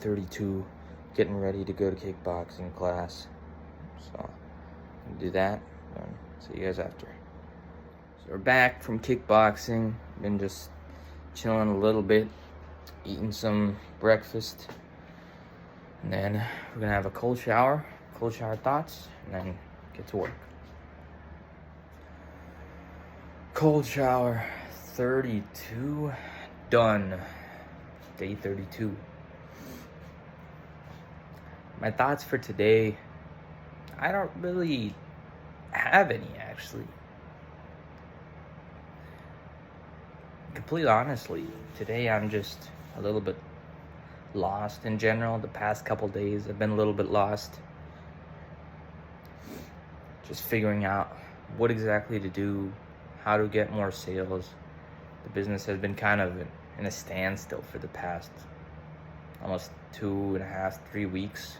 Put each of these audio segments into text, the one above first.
32, getting ready to go to kickboxing class. So do that and see you guys after. So we're back from kickboxing. Been just chilling a little bit, eating some breakfast, and then we're gonna have a cold shower thoughts, and then get to work. Cold shower 32 done. Day 32. My thoughts for today, I don't really have any, actually. Completely honestly, today I'm just a little bit lost in general. The past couple days I've been a little bit lost. Just figuring out what exactly to do, how to get more sales. The business has been kind of in a standstill for the past almost 2.5, 3 weeks.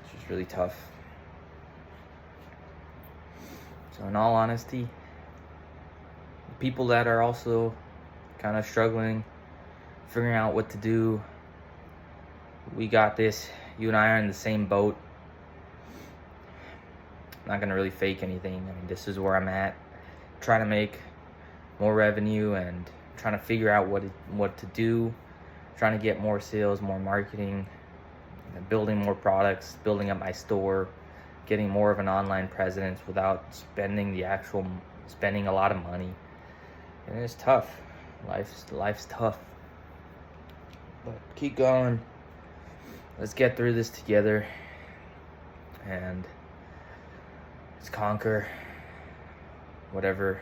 It's just really tough. So in all honesty, people that are also kind of struggling, figuring out what to do, we got this. You and I are in the same boat. I'm not gonna really fake anything. I mean, this is where I'm at, trying to make more revenue and trying to figure out what to do, trying to get more sales, more marketing, building more products, building up my store, getting more of an online presence without spending a lot of money. And it's tough. Life's tough. But keep going. Let's get through this together, and let's conquer whatever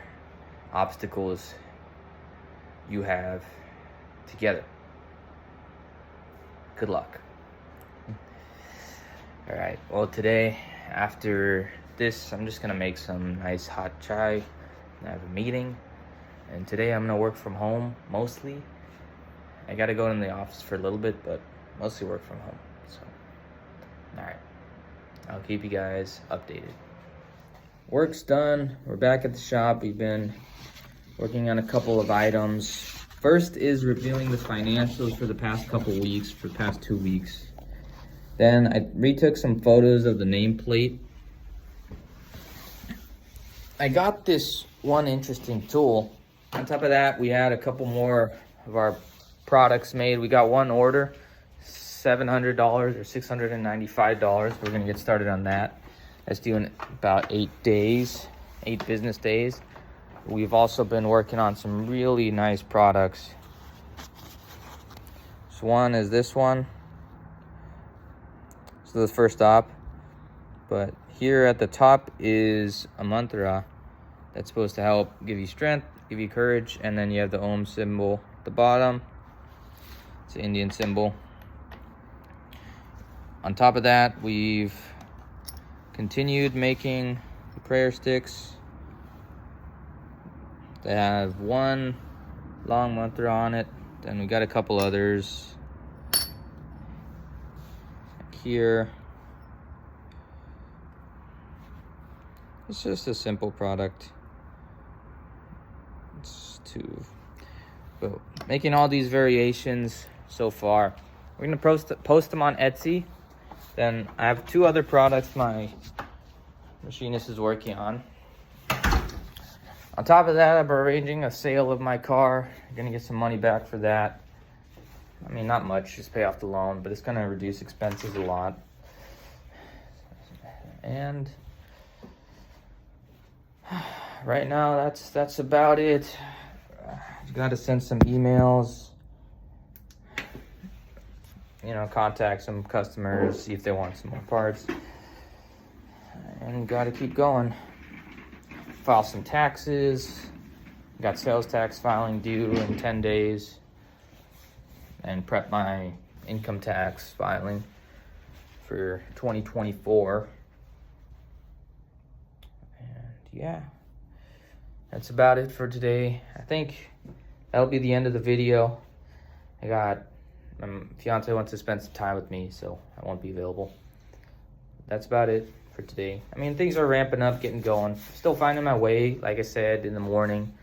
obstacles you have together. Good luck. All right, well, today after this I'm just gonna make some nice hot chai. I have a meeting, and today I'm gonna work from home mostly. I gotta go in the office for a little bit, but mostly work from home. So all right, I'll keep you guys updated. Work's done. We're back at the shop. We've been working on a couple of items. First is reviewing the financials for the past couple weeks, for the past 2 weeks. Then I retook some photos of the nameplate. I got this one interesting tool. On top of that, we had a couple more of our products made. We got one order, $700 or $695. We're gonna get started on that. That's due in about 8 business days. We've also been working on some really nice products. So one is this one. So the first stop. But here at the top is a mantra that's supposed to help give you strength, give you courage, and then you have the Om symbol at the bottom. It's an Indian symbol. On top of that, we've continued making the prayer sticks. They have one long mantra on it. Then we got a couple others here. It's just a simple product. But making all these variations so far. We're gonna post them on Etsy. Then I have 2 other products my machinist is working on. On top of that, I'm arranging a sale of my car. I'm gonna get some money back for that. I mean, not much, just pay off the loan, but it's gonna reduce expenses a lot. And right now, that's about it. Gotta send some emails, contact some customers, see if they want some more parts, and gotta keep going. File some taxes. Got sales tax filing due in 10 days, and prep my income tax filing for 2024. And yeah, that's about it for today. I think that'll be the end of the video. My fiance wants to spend some time with me, so I won't be available. That's about it for today. I mean, things are ramping up, getting going. Still finding my way, like I said, in the morning.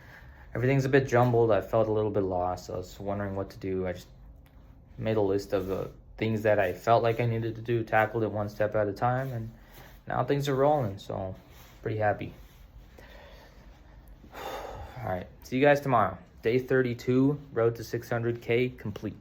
Everything's a bit jumbled. I felt a little bit lost. So I was wondering what to do. I just made a list of things that I felt like I needed to do, tackled it one step at a time, and now things are rolling, so pretty happy. All right, see you guys tomorrow. Day 32, road to 600K complete.